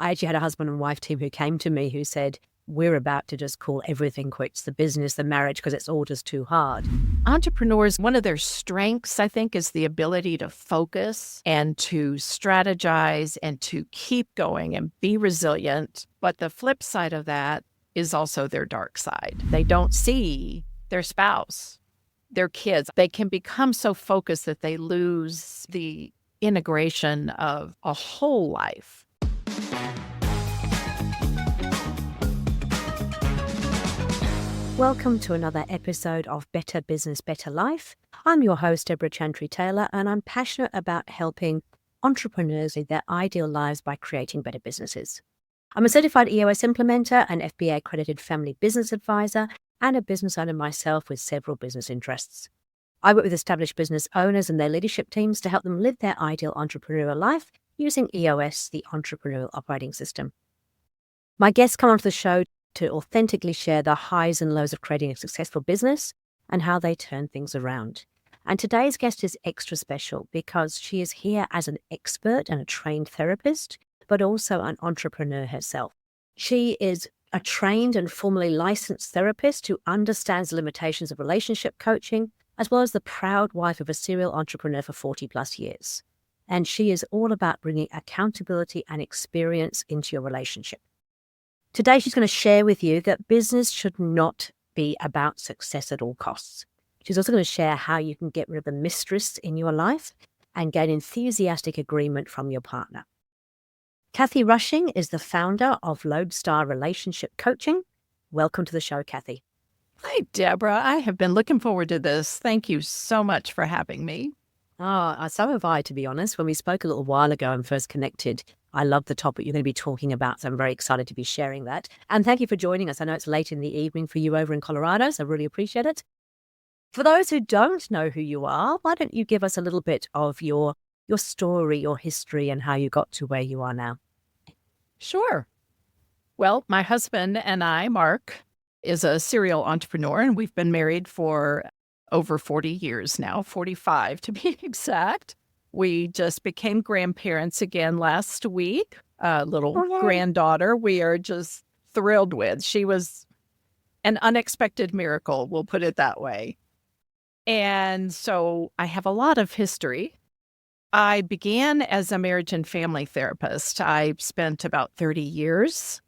I actually had a husband and wife team who came to me who said, we're about to just call everything quits, the business, the marriage, because it's all just too hard. Entrepreneurs, one of their strengths, I think, is the ability to focus and to strategize and to keep going and be resilient. But the flip side of that is also their dark side. They don't see their spouse, their kids. They can become so focused that they lose the integration of a whole life. Welcome to another episode of Better Business, Better Life. I'm your host, Debra Chantry-Taylor, and I'm passionate about helping entrepreneurs live their ideal lives by creating better businesses. I'm a certified EOS implementer, an FBA accredited family business advisor, and a business owner myself with several business interests. I work with established business owners and their leadership teams to help them live their ideal entrepreneurial life using EOS, the Entrepreneurial Operating System. My guests come onto the show to authentically share the highs and lows of creating a successful business and how they turn things around. And today's guest is extra special because she is here as an expert and a trained therapist, but also an entrepreneur herself. She is a trained and formally licensed therapist who understands the limitations of relationship coaching, as well as the proud wife of a serial entrepreneur for 40 plus years. And she is all about bringing accountability and experience into your relationship. Today, she's going to share with you that business should not be about success at all costs. She's also going to share how you can get rid of the mistress in your life and gain enthusiastic agreement from your partner. Kathy Rushing is the founder of Lodestar Relationship Coaching. Welcome to the show, Kathy. Hi, Debra. I have been looking forward to this. Thank you so much for having me. Oh, so have I, to be honest. When we spoke a little while ago and first connected, I love the topic you're going to be talking about, so I'm very excited to be sharing that. And thank you for joining us. I know it's late in the evening for you over in Colorado, so I really appreciate it. For those who don't know who you are, why don't you give us a little bit of your story, your history, and how you got to where you are now? Sure. Well, my husband and I, Mark, is a serial entrepreneur, and we've been married for over 40 years now, 45 to be exact. We just became grandparents again last week, a little granddaughter we are just thrilled with. She was an unexpected miracle, we'll put it that way. And so I have a lot of history. I began as a marriage and family therapist. I spent about 30 years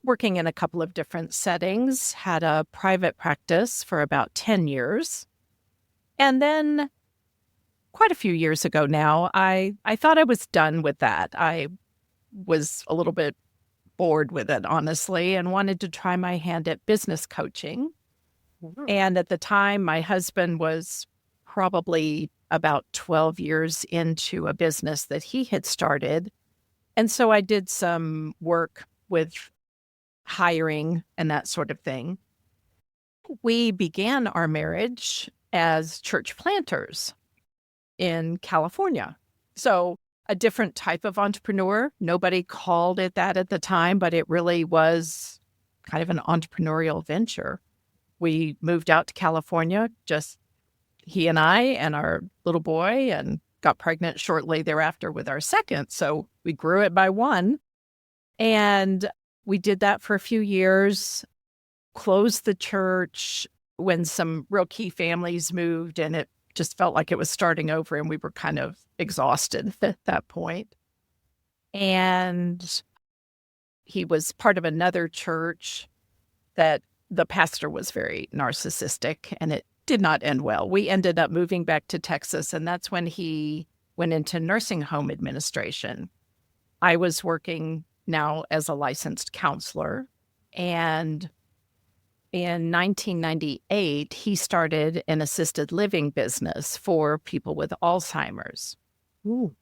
working in a couple of different settings, had a private practice for about 10 years. And then quite a few years ago now, I thought I was done with that. I was a little bit bored with it, honestly, and wanted to try my hand at business coaching. And at the time, my husband was probably about 12 years into a business that he had started. And so I did some work with hiring and that sort of thing. We began our marriage as church planters in California. So a different type of entrepreneur. Nobody called it that at the time, but it really was kind of an entrepreneurial venture. We moved out to California, just he and I and our little boy, and got pregnant shortly thereafter with our second. So we grew it by one. And we did that for a few years, closed the church when some real key families moved, and it just felt like it was starting over, and we were kind of exhausted at that point. And he was part of another church that the pastor was very narcissistic, and it did not end well. We ended up moving back to Texas, and that's when he went into nursing home administration. I was working now as a licensed counselor, and in 1998, he started an assisted living business for people with Alzheimer's. Ooh.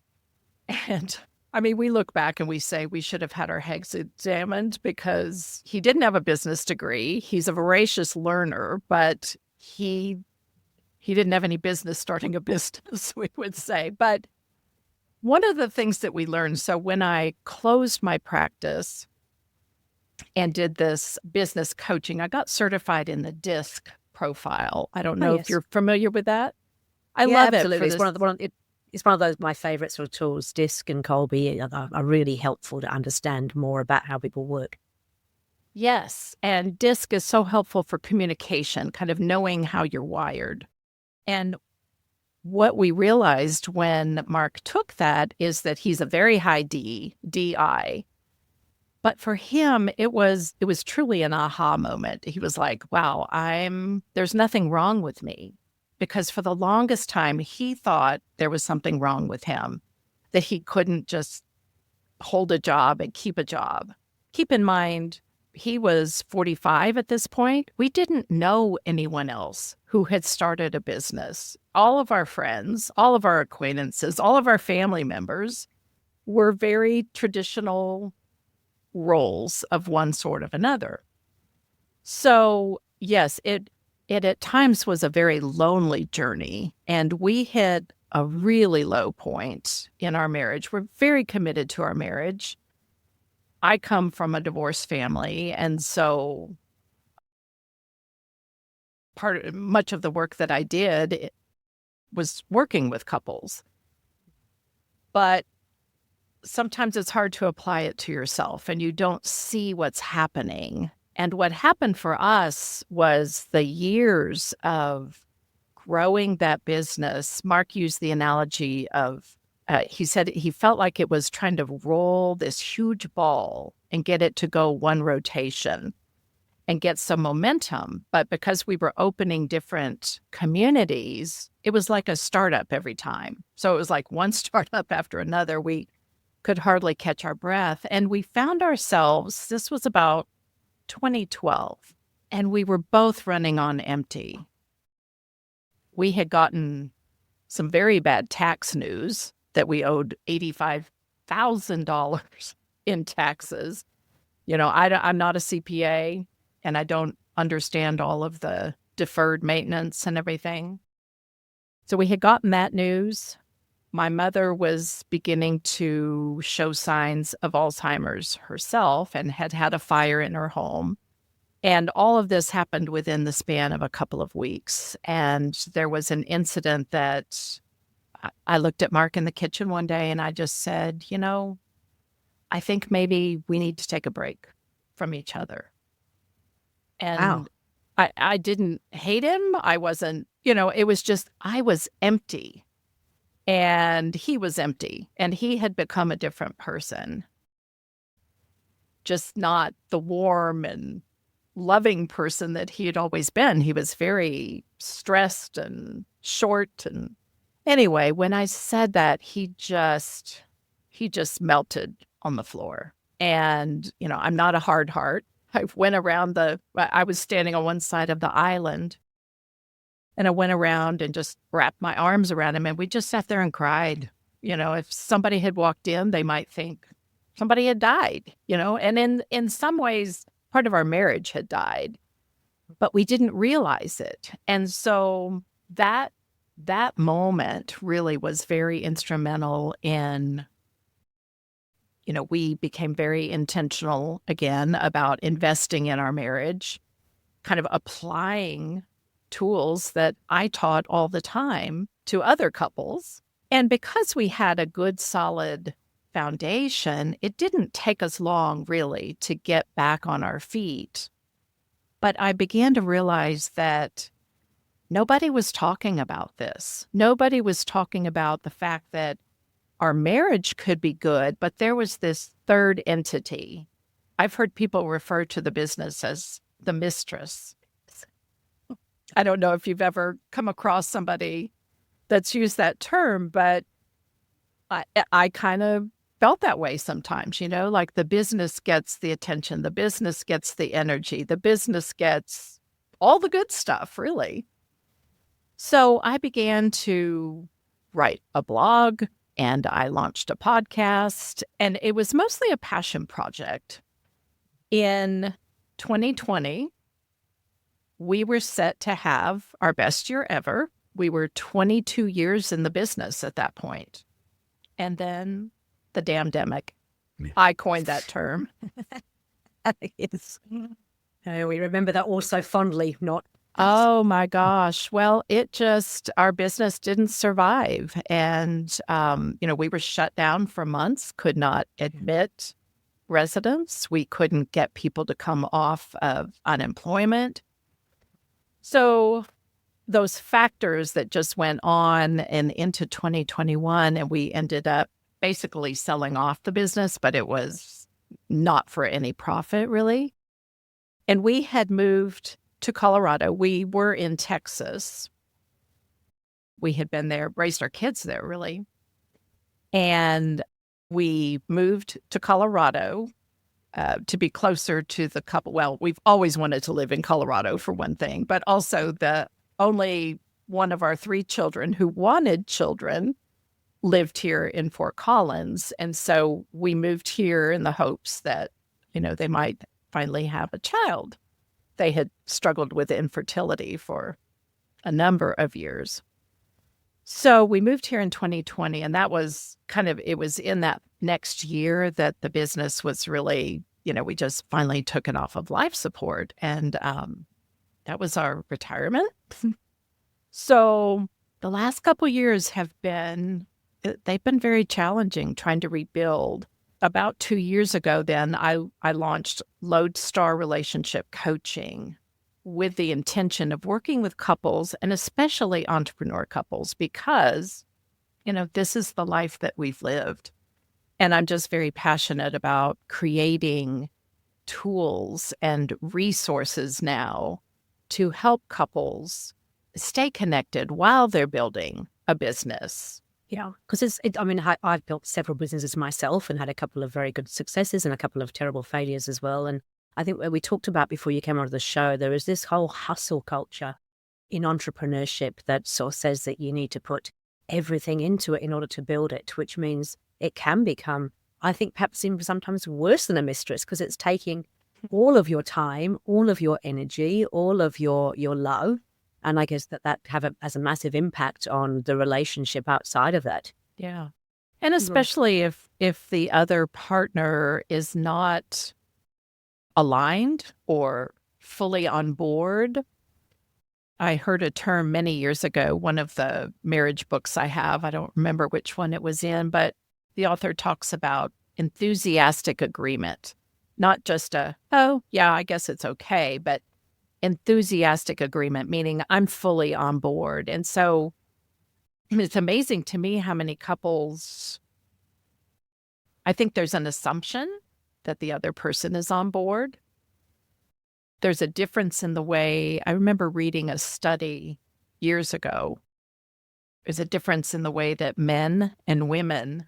And I mean, we look back and we say we should have had our heads examined because he didn't have a business degree. He's a voracious learner, but he didn't have any business starting a business, we would say. But one of the things that we learned, so when I closed my practice and did this business coaching, I got certified in the DISC profile. I don't know if you're familiar with that. I love absolutely. it. It's it's one of those, my favorite sort of tools. DISC and Colby are really helpful to understand more about how people work. Yes. And DISC is so helpful for communication, kind of knowing how you're wired. And what we realized when Mark took that is that he's a very high DI. But for him, it was truly an aha moment. He was like, wow, there's nothing wrong with me. Because for the longest time, he thought there was something wrong with him, that he couldn't just hold a job and keep a job. Keep in mind, he was 45 at this point. We didn't know anyone else who had started a business. All of our friends, all of our acquaintances, all of our family members were very traditional roles of one sort of another. So, yes, it at times was a very lonely journey, and we hit a really low point in our marriage. We're very committed to our marriage. I come from a divorced family, and so much of the work that I did was working with couples. But sometimes it's hard to apply it to yourself, and you don't see what's happening. And what happened for us was the years of growing that business. Mark used the analogy of, he said he felt like it was trying to roll this huge ball and get it to go one rotation and get some momentum. But because we were opening different communities, it was like a startup every time. So it was like one startup after another. We could hardly catch our breath. And we found ourselves, this was about 2012, and we were both running on empty. We had gotten some very bad tax news that we owed $85,000 in taxes. You know, I'm not a CPA, and I don't understand all of the deferred maintenance and everything. So we had gotten that news. My mother was beginning to show signs of Alzheimer's herself and had had a fire in her home. And all of this happened within the span of a couple of weeks. And there was an incident that I looked at Mark in the kitchen one day and I just said, you know, I think maybe we need to take a break from each other. And Wow. I didn't hate him. I wasn't, you know, it was just, I was empty. And he was empty, and he had become a different person. Just not the warm and loving person that he had always been. He was very stressed and short. And anyway, when I said that, he just melted on the floor. And, you know, I'm not a hard heart. I was standing on one side of the island. And I went around and just wrapped my arms around him, and we just sat there and cried. You know, if somebody had walked in, they might think somebody had died, you know, and in some ways, part of our marriage had died, but we didn't realize it. And so that moment really was very instrumental in, you know, we became very intentional again about investing in our marriage, kind of applying tools that I taught all the time to other couples. And because we had a good, solid foundation, it didn't take us long, really, to get back on our feet. But I began to realize that nobody was talking about this. Nobody was talking about the fact that our marriage could be good, but there was this third entity. I've heard people refer to the business as the mistress. I don't know if you've ever come across somebody that's used that term, but I kind of felt that way sometimes, you know, like the business gets the attention, the business gets the energy, the business gets all the good stuff, really. So I began to write a blog and I launched a podcast, and it was mostly a passion project. In 2020, we were set to have our best year ever. We were 22 years in the business at that point. And then the damn-demic. Yeah. I coined that term. Yes. We remember that all so fondly, not Oh my gosh. Well, our business didn't survive. And, we were shut down for months, could not admit residents. We couldn't get people to come off of unemployment. So those factors that just went on and into 2021, and we ended up basically selling off the business, but it was not for any profit, really. And we had moved to Colorado. We were in Texas. We had been there, raised our kids there, really. And we moved to Colorado to be closer to the couple. Well, we've always wanted to live in Colorado, for one thing, but also the only one of our 3 children who wanted children lived here in Fort Collins. And so we moved here in the hopes that, they might finally have a child. They had struggled with infertility for a number of years. So we moved here in 2020, and that was it was in that next year that the business was really, we just finally took it off of life support. And that was our retirement. So the last couple years they've been very challenging trying to rebuild. About 2 years ago, then I launched Lodestar Relationship Coaching with the intention of working with couples, and especially entrepreneur couples, because, this is the life that we've lived. And I'm just very passionate about creating tools and resources now to help couples stay connected while they're building a business. Yeah, because I've built several businesses myself and had a couple of very good successes and a couple of terrible failures as well. And I think we talked about before you came onto the show, there is this whole hustle culture in entrepreneurship that sort of says that you need to put everything into it in order to build it, which means it can become, I think, perhaps even sometimes worse than a mistress, because it's taking all of your time, all of your energy, all of your love. And I guess that has a massive impact on the relationship outside of that. Yeah. And especially if the other partner is not aligned or fully on board. I heard a term many years ago, one of the marriage books I have, I don't remember which one it was in, but the author talks about enthusiastic agreement, not just oh, yeah, I guess it's okay, but enthusiastic agreement, meaning I'm fully on board. And so it's amazing to me how many couples, I think there's an assumption that the other person is on board. There's a difference in the way, I remember reading a study years ago. There's a difference in the way that men and women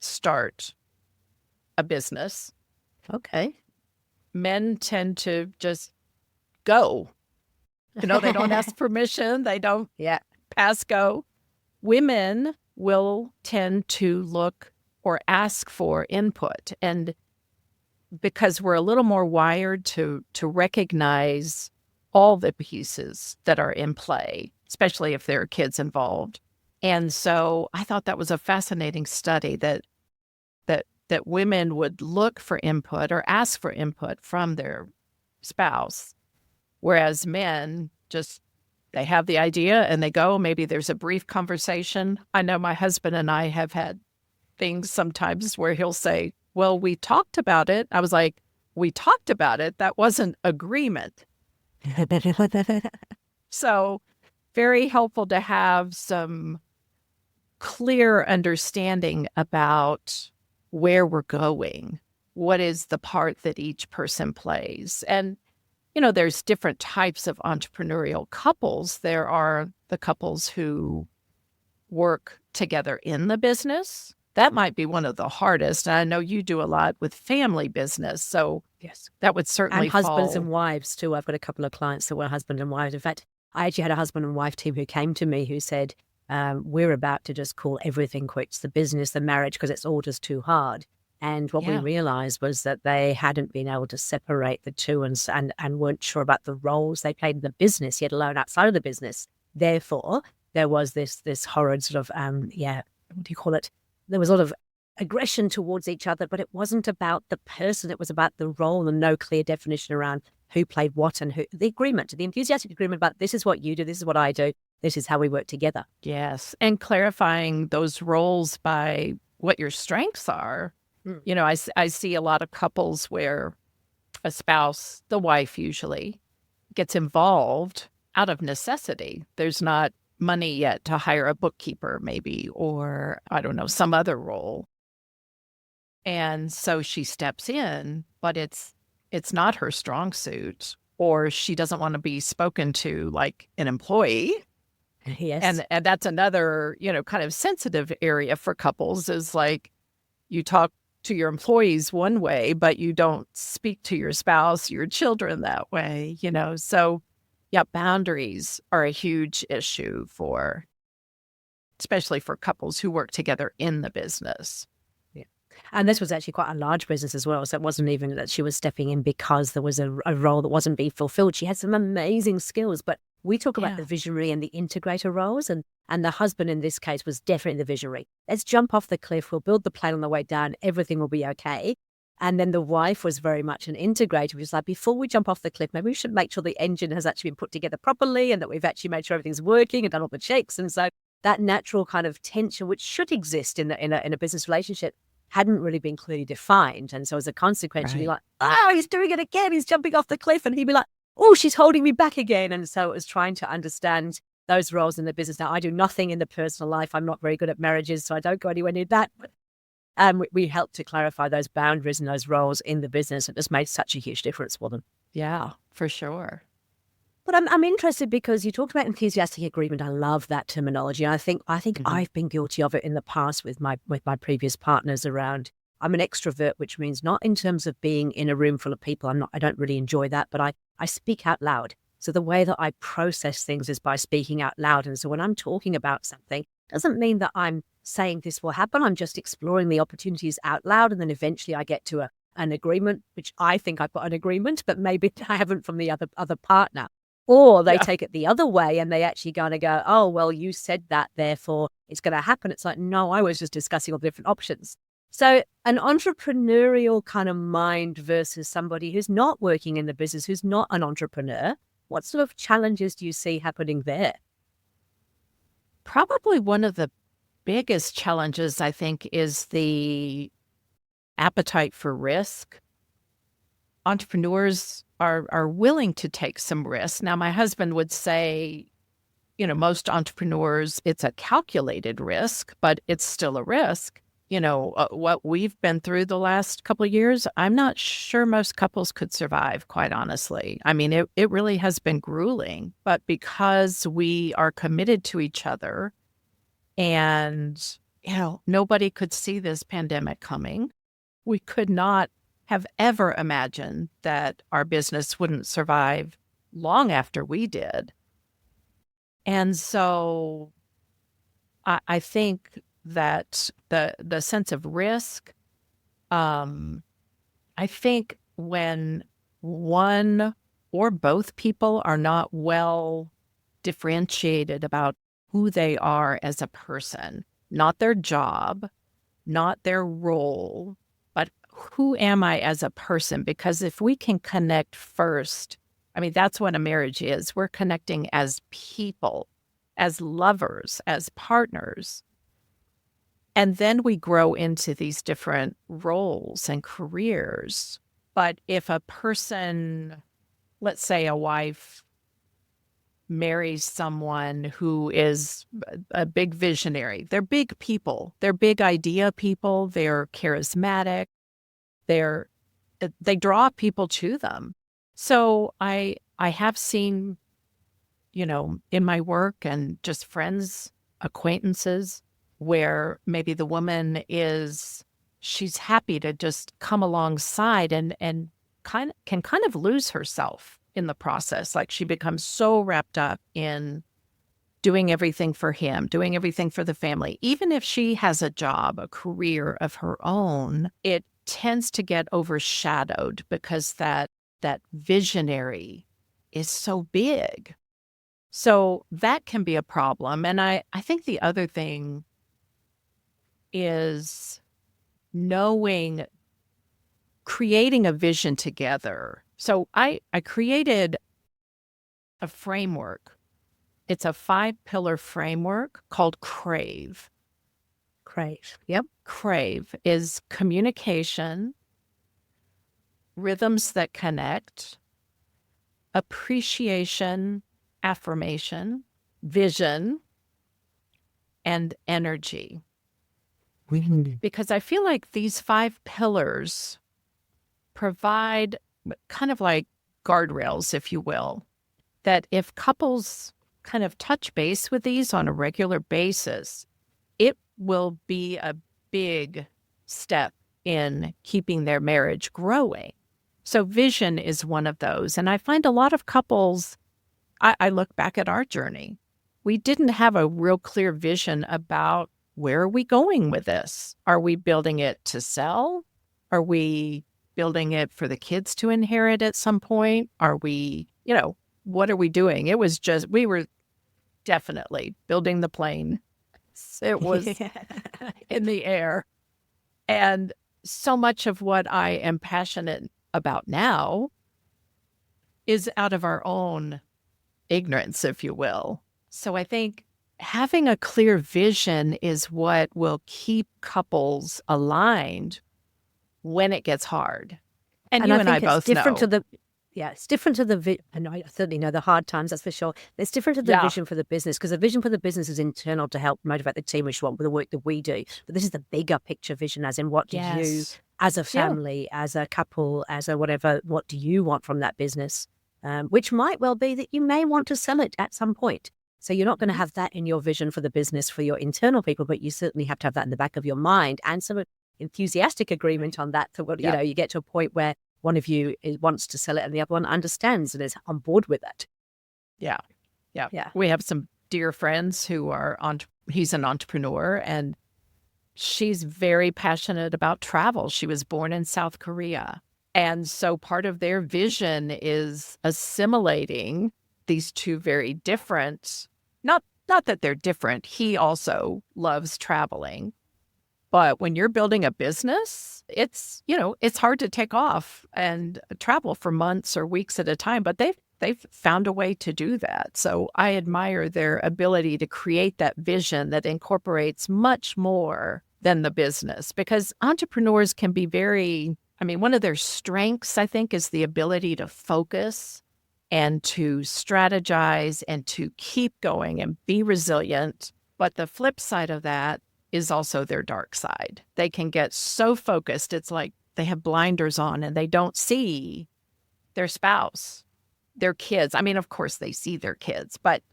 start a business. Okay. Men tend to just go. They don't ask permission. They don't pass go. Women will tend to look or ask for input. And because we're a little more wired to recognize all the pieces that are in play, especially if there are kids involved. And so I thought that was a fascinating study that women would look for input or ask for input from their spouse. Whereas men they have the idea and they go, maybe there's a brief conversation. I know my husband and I have had things sometimes where he'll say, well, we talked about it. I was like, we talked about it. That wasn't agreement. So very helpful to have some clear understanding about where we're going. What is the part that each person plays? And there's different types of entrepreneurial couples. There are the couples who work together in the business. That might be one of the hardest. I know you do a lot with family business. So yes, that would certainly and husbands and wives too. I've got a couple of clients that were husband and wives. In fact, I actually had a husband and wife team who came to me who said, we're about to just call everything quits, the business, the marriage, because it's all just too hard. And what we realized was that they hadn't been able to separate the two and weren't sure about the roles they played in the business, yet alone outside of the business. Therefore, there was this horrid sort of, what do you call it? There was a lot of aggression towards each other, but it wasn't about the person. It was about the role and no clear definition around who played what and who, the agreement, the enthusiastic agreement about this is what you do, this is what I do, this is how we work together. Yes. And clarifying those roles by what your strengths are. You know, I see a lot of couples where a spouse, the wife usually, gets involved out of necessity. There's not money yet to hire a bookkeeper, maybe, or I don't know, some other role. And so she steps in, but it's not her strong suit, or she doesn't want to be spoken to like an employee. Yes. And that's another, you know, kind of sensitive area for couples is like you talk to your employees one way, but you don't speak to your spouse, your children that way, you know. So, yeah, boundaries are a huge issue for, especially for couples who work together in the business. Yeah. And this was actually quite a large business as well. So it wasn't even that she was stepping in because there was a role that wasn't being fulfilled. She had some amazing skills, but we talk about the visionary and the integrator roles, and the husband in this case was definitely the visionary. Let's jump off the cliff. We'll build the plane on the way down. Everything will be okay. And then the wife was very much an integrator. She was like, before we jump off the cliff, maybe we should make sure the engine has actually been put together properly and that we've actually made sure everything's working and done all the checks. And so that natural kind of tension, which should exist in a business relationship, hadn't really been clearly defined. And so as a consequence, you'd be like, oh, he's doing it again. He's jumping off the cliff. And he'd be like, oh, she's holding me back again. And so it was trying to understand those roles in the business. Now, I do nothing in the personal life. I'm not very good at marriages, so I don't go anywhere near that. But we helped to clarify those boundaries and those roles in the business. It just made such a huge difference for them. Yeah, for sure. But I'm interested because you talked about enthusiastic agreement. I love that terminology. I think I've been guilty of it in the past with my previous partners around. I'm an extrovert, which means not in terms of being in a room full of people. I don't really enjoy that, but I speak out loud. So the way that I process things is by speaking out loud. And so when I'm talking about something, doesn't mean that I'm saying this will happen. I'm just exploring the opportunities out loud. And then eventually I get to an agreement, which I think I've got an agreement, but maybe I haven't from the other partner. Or they take it the other way and they actually going to go, oh, well, you said that, therefore it's going to happen. It's like, no, I was just discussing all the different options. So an entrepreneurial kind of mind versus somebody who's not working in the business, who's not an entrepreneur, what sort of challenges do you see happening there? Probably one of the biggest challenges, I think, is the appetite for risk. Entrepreneurs are willing to take some risks. Now, my husband would say, you know, most entrepreneurs, it's a calculated risk, but it's still a risk. You know, what we've been through the last couple of years, I'm not sure most couples could survive, quite honestly. I mean, it really has been grueling, but because we are committed to each other and, you know, nobody could see this pandemic coming, we could not have ever imagined that our business wouldn't survive long after we did. And so I think that the sense of risk, I think when one or both people are not well differentiated about who they are as a person, not their job, not their role, but who am I as a person? Because if we can connect first, I mean, that's what a marriage is. We're connecting as people, as lovers, as partners. And then we grow into these different roles and careers. But if a person, let's say a wife, marries someone who is a big visionary, they're big people, they're big idea people, they're charismatic, they draw people to them. So I have seen, you know, in my work and just friends, acquaintances, where maybe the woman she's happy to just come alongside and can kind of lose herself in the process. Like she becomes so wrapped up in doing everything for him, doing everything for the family. Even if she has a job, a career of her own, it tends to get overshadowed because that visionary is so big. So that can be a problem. And I think the other thing is creating a vision together So I created a framework. It's a 5-pillar framework called CRAVE. CRAVE. Yep. CRAVE is communication, rhythms that connect, appreciation, affirmation, vision, and energy. Because I feel like these 5 pillars provide kind of like guardrails, if you will, that if couples kind of touch base with these on a regular basis, it will be a big step in keeping their marriage growing. So vision is one of those. And I find a lot of couples, I look back at our journey, we didn't have a real clear vision about where are we going with this? Are we building it to sell? Are we building it for the kids to inherit at some point? Are we, what are we doing? It was just, we were definitely building the plane. It was in the air. And so much of what I am passionate about now is out of our own ignorance, if you will. So I think having a clear vision is what will keep couples aligned when it gets hard. And you I and I think it's both different know. to it's different to and I certainly know the hard times, that's for sure. It's different to the Yeah. vision for the business, because the vision for the business is internal to help motivate the team, which is what the work that we do. But this is the bigger picture vision, as in what do you, Yes. as a Yeah. family, as a couple, as a whatever, what do you want from that business? Which might well be that you may want to sell it at some point. So you're not going to have that in your vision for the business for your internal people, but you certainly have to have that in the back of your mind and some enthusiastic agreement on that. So, Yeah. you get to a point where one of you wants to sell it and the other one understands and is on board with it. Yeah. Yeah. We have some dear friends who are he's an entrepreneur, and she's very passionate about travel. She was born in South Korea. And so part of their vision is assimilating these two very different, not that they're different. He also loves traveling. But when you're building a business, it's hard to take off and travel for months or weeks at a time, but they've found a way to do that. So I admire their ability to create that vision that incorporates much more than the business, because entrepreneurs can be one of their strengths, I think, is the ability to focus and to strategize and to keep going and be resilient. But the flip side of that is also their dark side. They can get so focused, it's like they have blinders on and they don't see their spouse, their kids. Of course they see their kids, but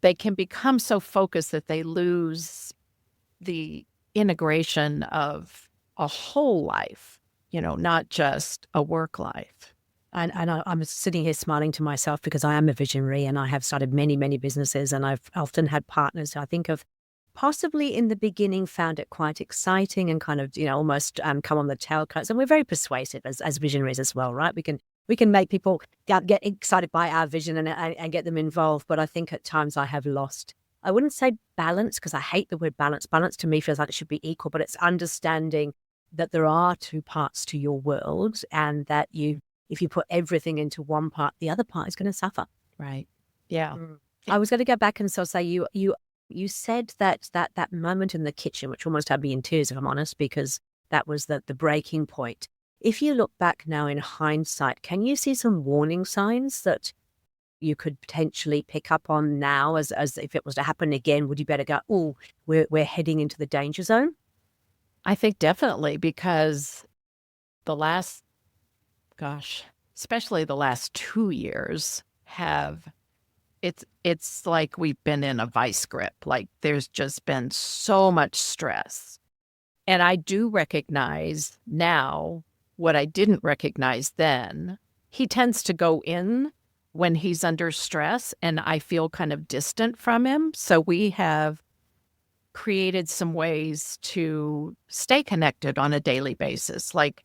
they can become so focused that they lose the integration of a whole life, not just a work life. And I'm sitting here smiling to myself because I am a visionary and I have started many, many businesses, and I've often had partners who I think have possibly in the beginning found it quite exciting and kind of, almost come on the tailcoats. And we're very persuasive as visionaries as well, right? We can make people get excited by our vision and get them involved. But I think at times I have lost, I wouldn't say balance, because I hate the word balance. Balance to me feels like it should be equal, but it's understanding that there are two parts to your world, and that if you put everything into one part, the other part is going to suffer. Right. Yeah. I was going to go back and say you said that moment in the kitchen, which almost had me in tears, if I'm honest, because that was the breaking point. If you look back now in hindsight, can you see some warning signs that you could potentially pick up on now, as if it was to happen again? Would you better go, oh, we're heading into the danger zone? I think definitely, because especially the last 2 years it's like we've been in a vice grip. Like there's just been so much stress. And I do recognize now what I didn't recognize then. He tends to go in when he's under stress, and I feel kind of distant from him. So we have created some ways to stay connected on a daily basis. Like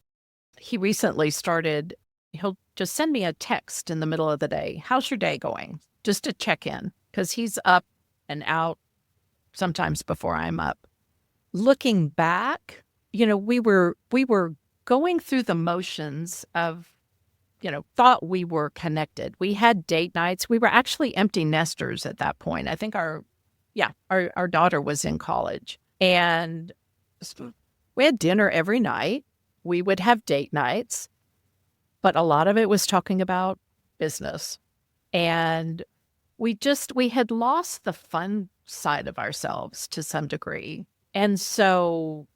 he recently started, he'll just send me a text in the middle of the day. How's your day going? Just to check in, because he's up and out sometimes before I'm up. Looking back, we were going through the motions of thought we were connected. We had date nights. We were actually empty nesters at that point. I think our daughter was in college. And we had dinner every night. We would have date nights, but a lot of it was talking about business. And we had lost the fun side of ourselves to some degree. And so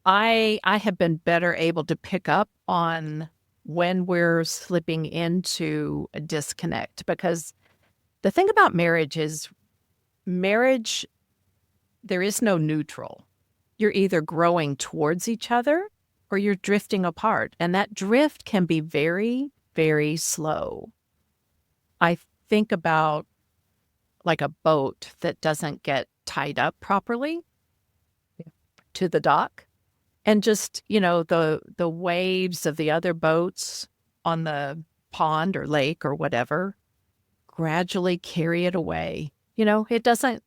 I have been better able to pick up on when we're slipping into a disconnect, because the thing about marriage is there is no neutral. You're either growing towards each other or you're drifting apart. And that drift can be very, very slow. I think about like a boat that doesn't get tied up properly to the dock. And just, the waves of the other boats on the pond or lake or whatever gradually carry it away. It doesn't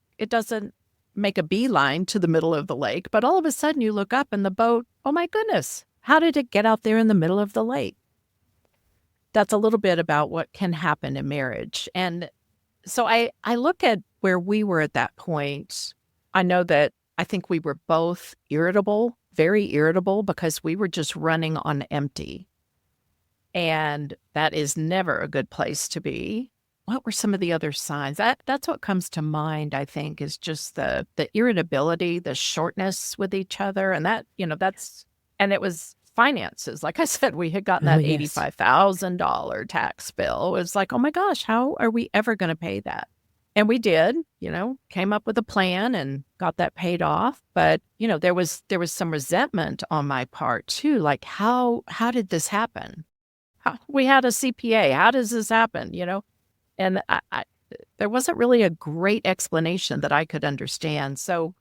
make a beeline to the middle of the lake, but all of a sudden you look up and the boat, oh my goodness, how did it get out there in the middle of the lake? That's a little bit about what can happen in marriage. And so I look at where we were at that point. I know that I think we were both irritable, very irritable, because we were just running on empty. And that is never a good place to be. What were some of the other signs? That's what comes to mind, I think, is just the irritability, the shortness with each other. And and it was finances. Like I said, we had gotten that $85,000 tax bill. It was like, oh my gosh, how are we ever going to pay that? And we did, came up with a plan and got that paid off. But, there was some resentment on my part too. Like, how did this happen? We had a CPA. How does this happen? And there wasn't really a great explanation that I could understand. So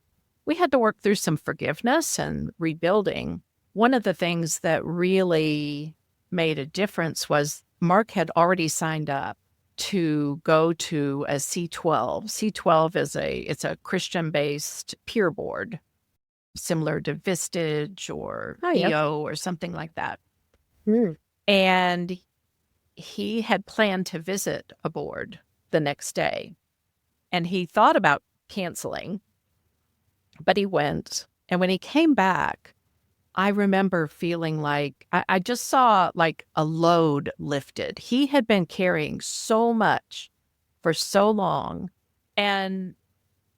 we had to work through some forgiveness and rebuilding. One of the things that really made a difference was Mark had already signed up to go to a C12. C12 it's a Christian-based peer board, similar to Vistage or EO or something like that. Mm. And he had planned to visit a board the next day. And he thought about canceling, but he went. And when he came back, I remember feeling like I just saw like a load lifted. He had been carrying so much for so long. And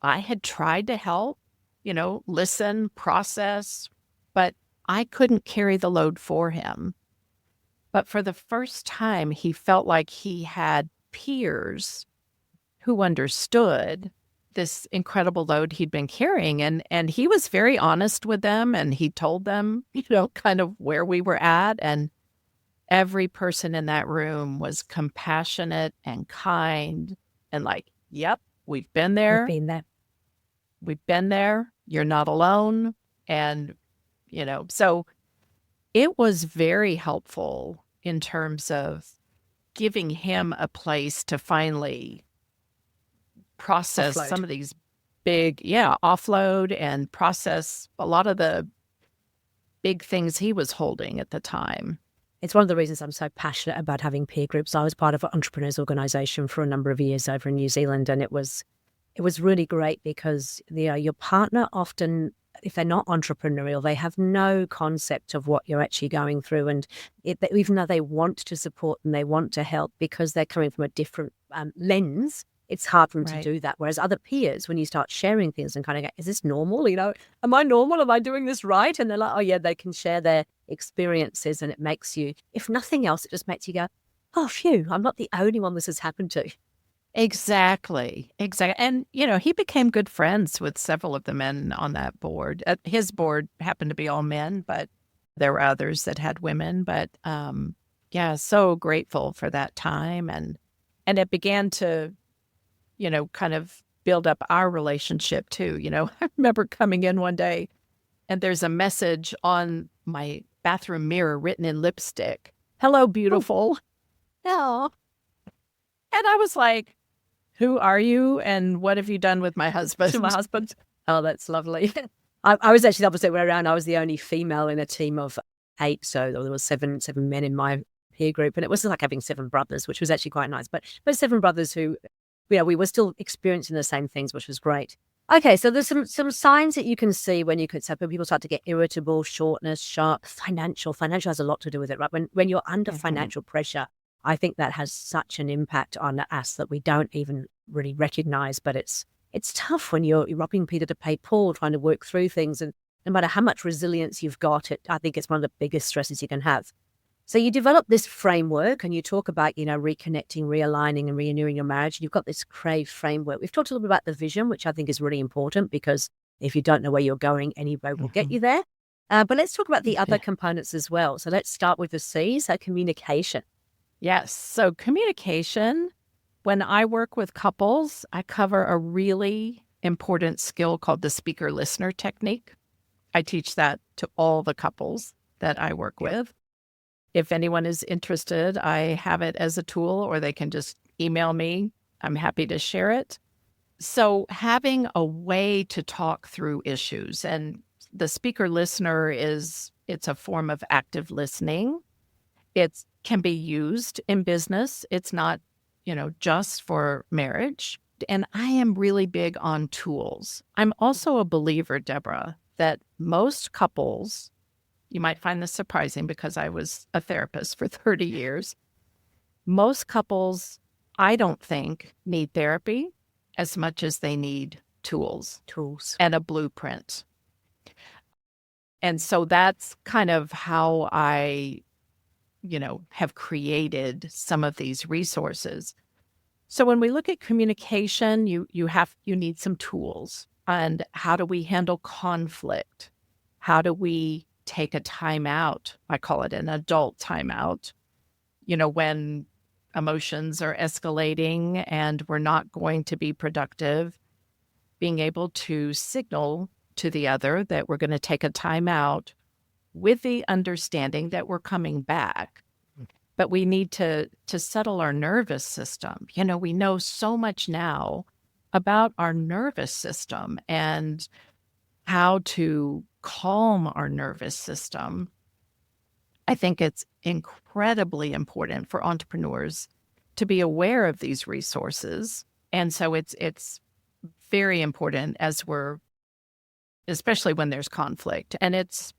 I had tried to help, listen, process, but I couldn't carry the load for him. But for the first time, he felt like he had peers who understood this incredible load he'd been carrying. And he was very honest with them. And he told them, kind of where we were at. And every person in that room was compassionate and kind and like, yep, we've been there. We've been there. You're not alone. And, so it was very helpful in terms of giving him a place to finally process some of these big, offload and process a lot of the big things he was holding at the time. It's one of the reasons I'm so passionate about having peer groups. I was part of an entrepreneurs organization for a number of years over in New Zealand, and it was really great because your partner often, if they're not entrepreneurial, they have no concept of what you're actually going through. And even though they want to support and they want to help, because they're coming from a different lens, it's hard for them to do that. Whereas other peers, when you start sharing things and kind of go, is this normal? Am I normal? Am I doing this right? And they're like, oh yeah, they can share their experiences, and it makes you, if nothing else, it just makes you go, oh phew, I'm not the only one this has happened to. Exactly. And, he became good friends with several of the men on that board. His board happened to be all men, but there were others that had women. But, so grateful for that time. And it began to, kind of build up our relationship too. I remember coming in one day and there's a message on my bathroom mirror written in lipstick. Hello, beautiful. Oh. And I was like, who are you and what have you done with my husband? To my husband. Oh, that's lovely. I was actually the opposite way around. I was the only female in a team of 8, so there was seven men in my peer group, and it was like having 7 brothers, which was actually quite nice. But 7 brothers who, we were still experiencing the same things, which was great. Okay, so there's some signs that you can see when you could say people start to get irritable, shortness, sharp, financial. Financial has a lot to do with it, right? When you're under financial pressure, I think that has such an impact on us that we don't even really recognize. But it's tough when you're robbing Peter to pay Paul, trying to work through things, and no matter how much resilience you've got, I think it's one of the biggest stresses you can have. So you develop this framework and you talk about, reconnecting, realigning and renewing your marriage. You've got this CRAVE framework. We've talked a little bit about the vision, which I think is really important because if you don't know where you're going, any road will get you there. But let's talk about the other components as well. So let's start with the C, so communication. Yes. So communication, when I work with couples, I cover a really important skill called the speaker-listener technique. I teach that to all the couples that I work with. If anyone is interested, I have it as a tool, or they can just email me. I'm happy to share it. So having a way to talk through issues, and the speaker listener it's a form of active listening. It can be used in business. It's not, just for marriage. And I am really big on tools. I'm also a believer, Debra, that most couples, you might find this surprising because I was a therapist for 30 years. Most couples, I don't think, need therapy as much as they need tools and a blueprint. And so that's kind of how I, have created some of these resources. So when we look at communication, you need some tools. And how do we handle conflict? How do we take a timeout? I call it an adult timeout. When emotions are escalating and we're not going to be productive, being able to signal to the other that we're going to take a timeout with the understanding that we're coming back. But we need to settle our nervous system. We know so much now about our nervous system and how to calm our nervous system. I think it's incredibly important for entrepreneurs to be aware of these resources. And so it's very important especially when there's conflict. And it's,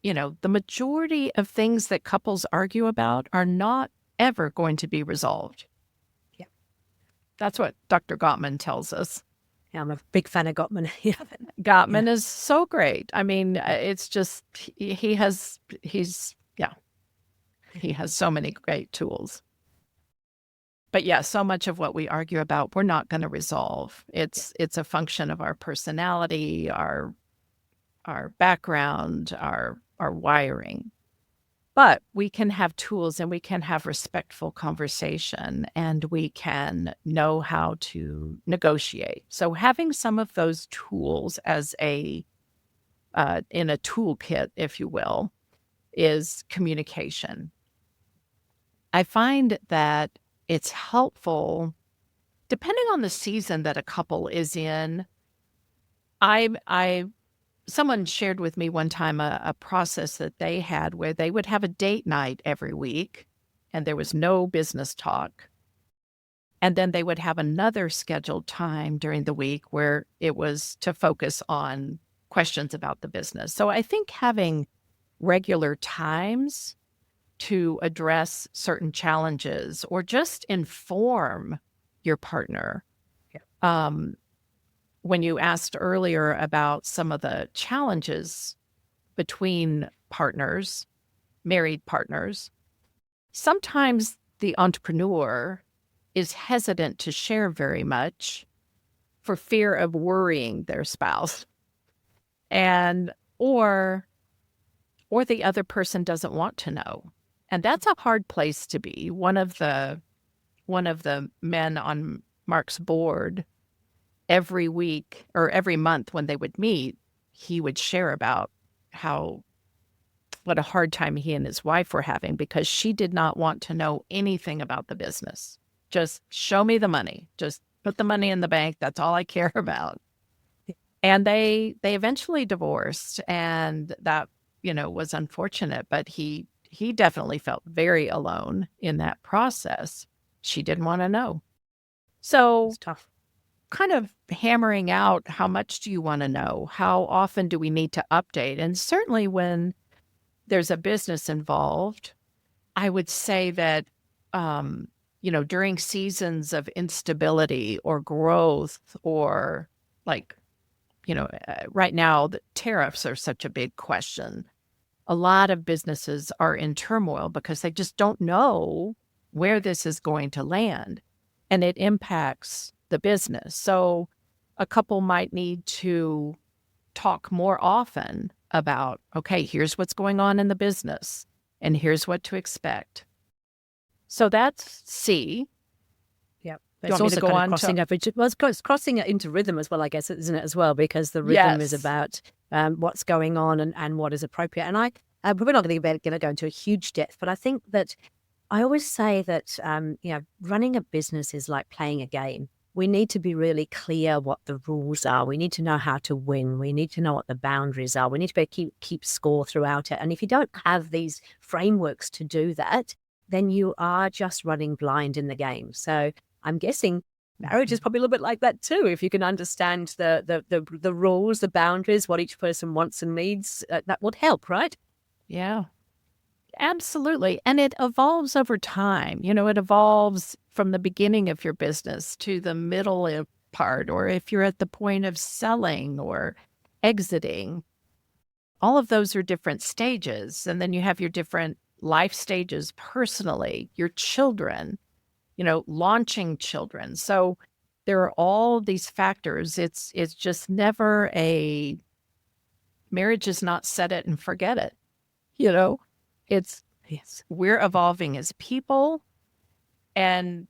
the majority of things that couples argue about are not ever going to be resolved. Yeah. That's what Dr. Gottman tells us. Yeah, I'm a big fan of Gottman. Gottman is so great. I mean, it's just, he has so many great tools. But yeah, so much of what we argue about, we're not going to resolve. It's a function of our personality, our background, our wiring. But we can have tools and we can have respectful conversation and we can know how to negotiate. So having some of those tools as in a toolkit, if you will, is communication. I find that it's helpful, depending on the season that a couple is in. Someone shared with me one time a process that they had where they would have a date night every week and there was no business talk. And then they would have another scheduled time during the week where it was to focus on questions about the business. So I think having regular times to address certain challenges or just inform your partner. When you asked earlier about some of the challenges between partners, married partners, sometimes the entrepreneur is hesitant to share very much for fear of worrying their spouse. Or the other person doesn't want to know. And that's a hard place to be. One of the men on Mark's board, every week or every month when they would meet, he would share about what a hard time he and his wife were having because she did not want to know anything about the business. Just show me the money. Just put the money in the bank. That's all I care about. And they eventually divorced, and that, was unfortunate, but he he definitely felt very alone in that process. She didn't want to know. So It's tough. kind of hammering out, how much do you want to know? How often do we need to update? And certainly when there's a business involved, I would say that, during seasons of instability or growth, or like, right now, the tariffs are such a big question. A lot of businesses are in turmoil because they just don't know where this is going to land, and it impacts the business. So a couple might need to talk more often about, okay, here's what's going on in the business, and here's what to expect. So that's C. Yep. Do you It's want me to also go kind of on crossing to? over. Well, it's crossing it into rhythm as well, I guess, isn't it, as well? Because the rhythm is Yes. about what's going on and what is appropriate. And we're not going to go into a huge depth, but I think that I always say that, running a business is like playing a game. We need to be really clear what the rules are. We need to know how to win. We need to know what the boundaries are. We need to be keep score throughout it. And if you don't have these frameworks to do that, then you are just running blind in the game. So I'm guessing marriage is probably a little bit like that too. If you can understand the rules, the boundaries, what each person wants and needs, that would help, right? Yeah. Absolutely. And it evolves over time. It evolves from the beginning of your business to the middle part, or if you're at the point of selling or exiting. All of those are different stages. And then you have your different life stages personally, your children, launching children. So there are all these factors. It's just never marriage is not set it and forget it. It's Yes. we're evolving as people. And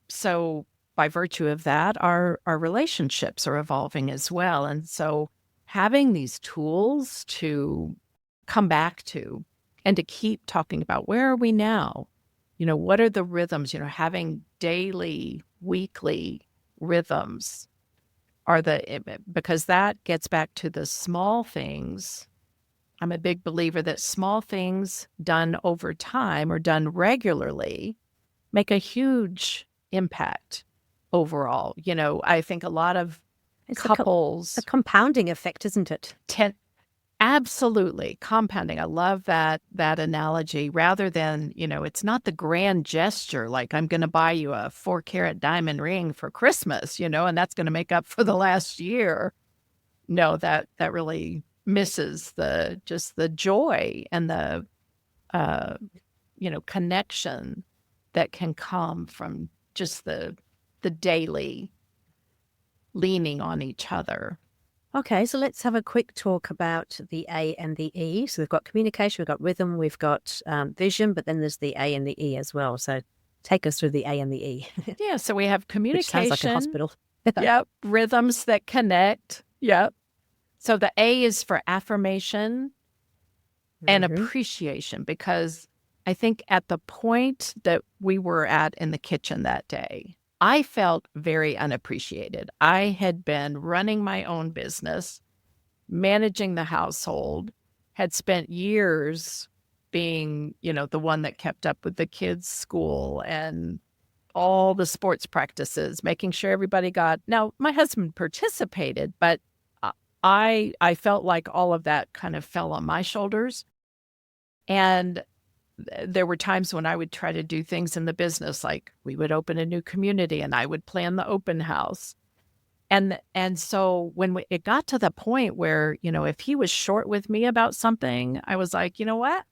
so by virtue of that, our relationships are evolving as well. And so having these tools to come back to and to keep talking about, where are we now? What are the rhythms? Having daily, weekly rhythms because that gets back to the small things. I'm a big believer that small things done over time or done regularly make a huge impact overall. I think a lot of It's couples the compounding effect, isn't it? absolutely compounding. I love that analogy. Rather than, it's not the grand gesture, like I'm going to buy you a 4-carat diamond ring for Christmas, and that's going to make up for the last year. No, that really misses the joy and the connection that can come from just the daily leaning on each other. Okay, so let's have a quick talk about the A and the E. So we've got communication, we've got rhythm, we've got vision, but then there's the A and the E as well. So take us through the A and the E, Yeah, so we have which sounds like a communication. hospital. Yep, rhythms that connect. Yep. So the A is for affirmation and Mhm. appreciation, because I think at the point that we were at in the kitchen that day, I felt very unappreciated. I had been running my own business, managing the household, had spent years being, the one that kept up with the kids' school and all the sports practices, making sure everybody got. Now, my husband participated, but I felt like all of that kind of fell on my shoulders. And there were times when I would try to do things in the business, like we would open a new community and I would plan the open house. And so when it got to the point where, if he was short with me about something, I was like, you know what?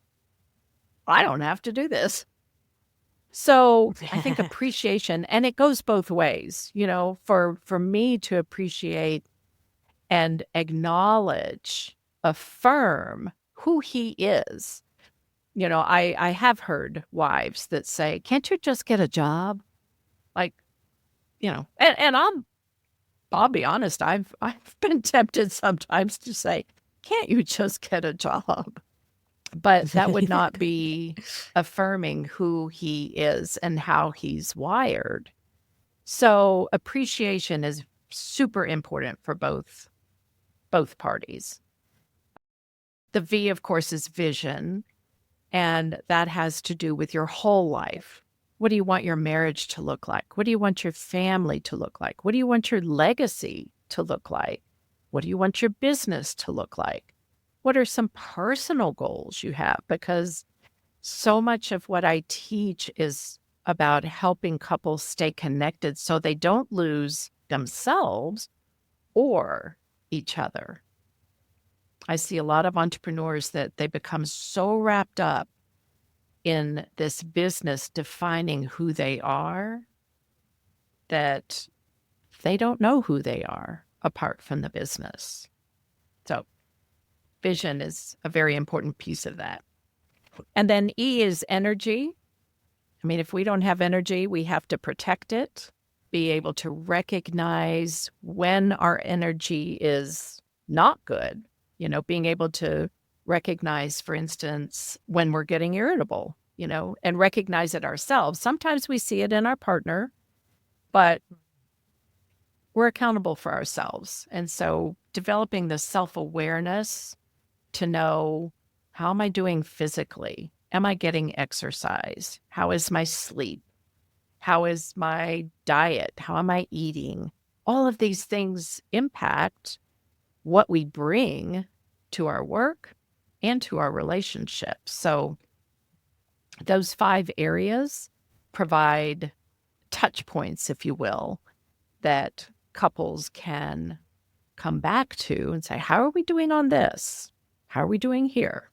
I don't have to do this. So I think appreciation, and it goes both ways, for me to appreciate and acknowledge, affirm who he is. I have heard wives that say, can't you just get a job? Like, and I'll be honest, I've been tempted sometimes to say, can't you just get a job? But that would not be affirming who he is and how he's wired. So appreciation is super important for both parties. The V, of course, is vision. And that has to do with your whole life. What do you want your marriage to look like? What do you want your family to look like? What do you want your legacy to look like? What do you want your business to look like? What are some personal goals you have? Because so much of what I teach is about helping couples stay connected so they don't lose themselves or each other. I see a lot of entrepreneurs that they become so wrapped up in this business defining who they are that they don't know who they are apart from the business. So vision is a very important piece of that. And then E is energy. I mean, if we don't have energy, we have to protect it, be able to recognize when our energy is not good, being able to recognize, for instance, when we're getting irritable, and recognize it ourselves. Sometimes we see it in our partner, but we're accountable for ourselves. And so developing the self-awareness to know, how am I doing physically? Am I getting exercise? How is my sleep? How is my diet? How am I eating? All of these things impact what we bring to our work and to our relationships. So those 5 areas provide touch points, if you will, that couples can come back to and say, how are we doing on this? How are we doing here?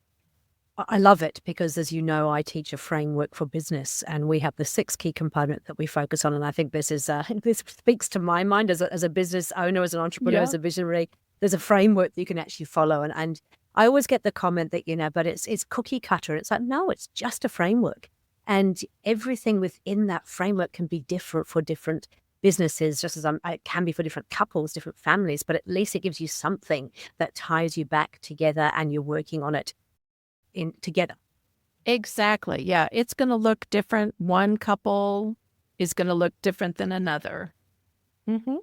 I love it because, as you know, I teach a framework for business, and we have the 6 key components that we focus on. And I think this is this speaks to my mind as a business owner, as an entrepreneur, as a visionary. There's a framework that you can actually follow, and I always get the comment that but it's cookie cutter. It's like, no, it's just a framework, and everything within that framework can be different for different businesses, just as it can be for different couples, different families. But at least it gives you something that ties you back together, and you're working on it together. Exactly. Yeah. It's going to look different. One couple is going to look different than another. Mm-hmm.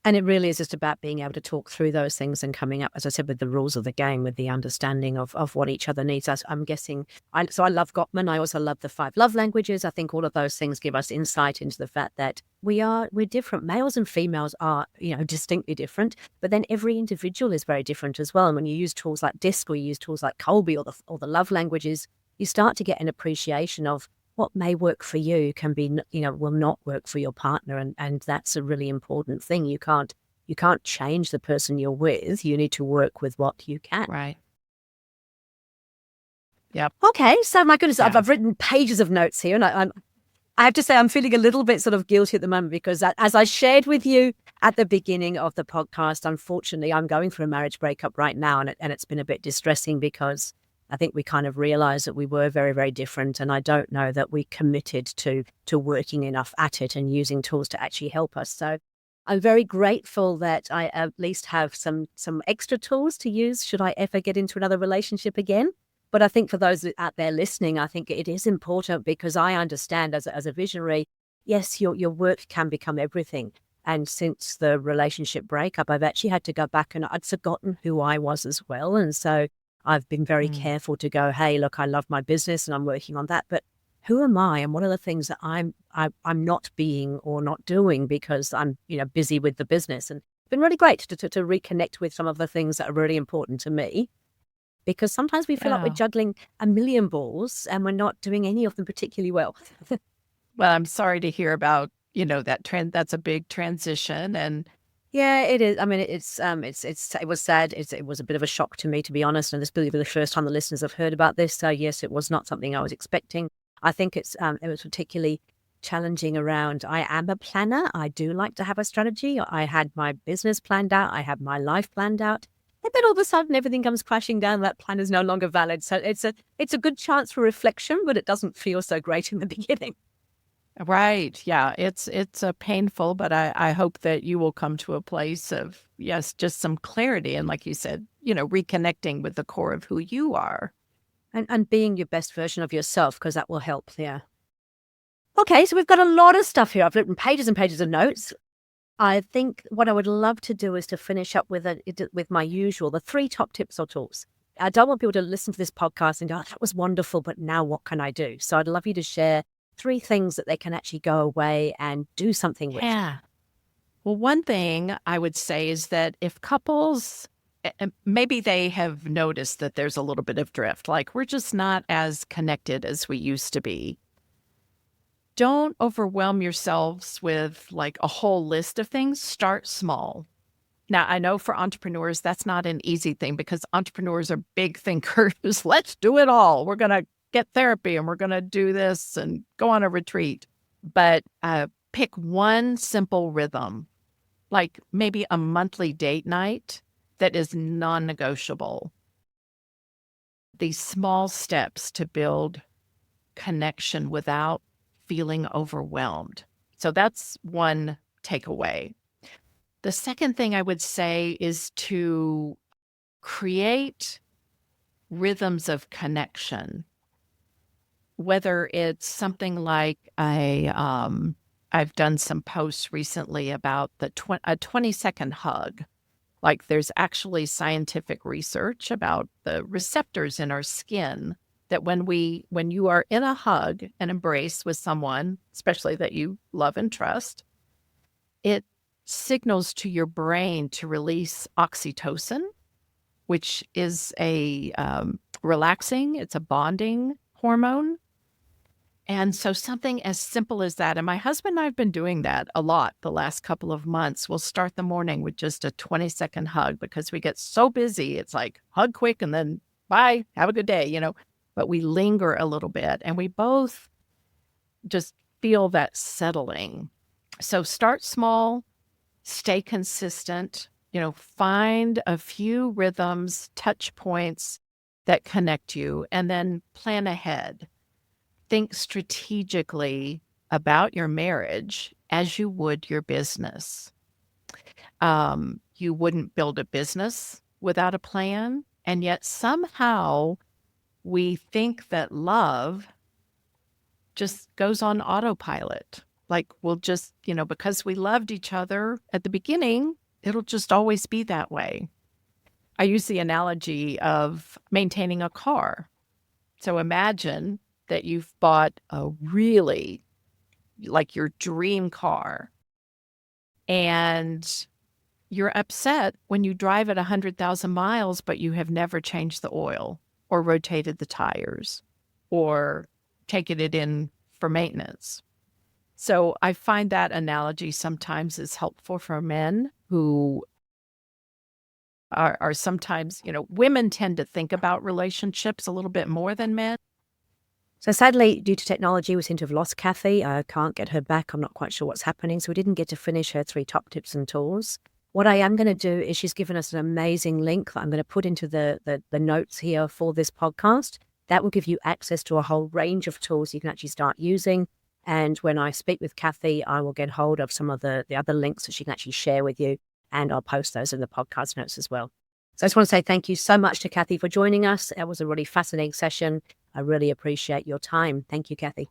And it really is just about being able to talk through those things and coming up, as I said, with the rules of the game, with the understanding of what each other needs. I'm guessing, so I love Gottman. I also love the 5 love languages. I think all of those things give us insight into the fact that we're different. Males and females are, distinctly different, but then every individual is very different as well. And when you use tools like DISC, or you use tools like Colby, or the love languages, you start to get an appreciation of what may work for you can be, will not work for your partner. And that's a really important thing. You can't change the person you're with. You need to work with what you can. Right. Yep. Okay. So my goodness, yeah. I've written pages of notes here, and I have to say I'm feeling a little bit sort of guilty at the moment because as I shared with you at the beginning of the podcast, unfortunately, I'm going through a marriage breakup right now, and it's been a bit distressing because I think we kind of realized that we were very, very different, and I don't know that we committed to working enough at it and using tools to actually help us. So I'm very grateful that I at least have some extra tools to use should I ever get into another relationship again. But I think for those out there listening, I think it is important because I understand as a visionary, yes, your work can become everything. And since the relationship breakup, I've actually had to go back, and I'd forgotten who I was as well. And so I've been very careful to go, hey, look, I love my business and I'm working on that, but who am I, and what are the things that I'm not being or not doing because I'm busy with the business? And it's been really great to reconnect with some of the things that are really important to me, because sometimes we feel like we're juggling a million balls and we're not doing any of them particularly well. Well, I'm sorry to hear about that trend. That's a big transition, and yeah, it is. I mean, it was sad. It was a bit of a shock to me, to be honest. And this will be the first time the listeners have heard about this. So yes, it was not something I was expecting. I think it was particularly challenging around, I am a planner. I do like to have a strategy. I had my business planned out. I had my life planned out. And then all of a sudden everything comes crashing down. That plan is no longer valid. So it's a good chance for reflection, but it doesn't feel so great in the beginning. Right. Yeah. It's painful, but I hope that you will come to a place of, yes, just some clarity. And like you said, reconnecting with the core of who you are. And being your best version of yourself, because that will help. Yeah. Okay. So we've got a lot of stuff here. I've written pages and pages of notes. I think what I would love to do is to finish up with my usual, the 3 top tips or tools. I don't want people to listen to this podcast and go, oh, that was wonderful, but now what can I do? So I'd love you to share 3 things that they can actually go away and do something with. Yeah. Well, one thing I would say is that if couples, maybe they have noticed that there's a little bit of drift, like we're just not as connected as we used to be. Don't overwhelm yourselves with like a whole list of things. Start small. Now, I know for entrepreneurs, that's not an easy thing because entrepreneurs are big thinkers. Let's do it all. We're going to get therapy and we're going to do this and go on a retreat. But pick one simple rhythm, like maybe a monthly date night that is non-negotiable. These small steps to build connection without feeling overwhelmed. So that's one takeaway. The second thing I would say is to create rhythms of connection, whether it's something like I've done some posts recently about a 20-second hug. Like there's actually scientific research about the receptors in our skin that when you are in a hug and embrace with someone, especially that you love and trust, it signals to your brain to release oxytocin, which is a relaxing, it's a bonding hormone. And so something as simple as that, and my husband and I have been doing that a lot the last couple of months. We'll start the morning with just a 20-second hug because we get so busy. It's like hug quick and then bye, have a good day, But we linger a little bit and we both just feel that settling. So start small, stay consistent, find a few rhythms, touch points that connect you, and then plan ahead. Think strategically about your marriage as you would your business. You wouldn't build a business without a plan, and yet somehow we think that love just goes on autopilot. Like we'll just, because we loved each other at the beginning, it'll just always be that way. I use the analogy of maintaining a car. So imagine that you've bought a really, like your dream car, and you're upset when you drive at 100,000 miles, but you have never changed the oil or rotated the tires or taken it in for maintenance. So I find that analogy sometimes is helpful for men who are sometimes, women tend to think about relationships a little bit more than men. So sadly, due to technology, we seem to have lost Kathy. I can't get her back. I'm not quite sure what's happening. So we didn't get to finish her 3 top tips and tools. What I am going to do is she's given us an amazing link that I'm going to put into the notes here for this podcast. That will give you access to a whole range of tools you can actually start using. And when I speak with Kathy, I will get hold of some of the other links that she can actually share with you. And I'll post those in the podcast notes as well. So I just want to say thank you so much to Kathy for joining us. It was a really fascinating session. I really appreciate your time. Thank you, Kathy.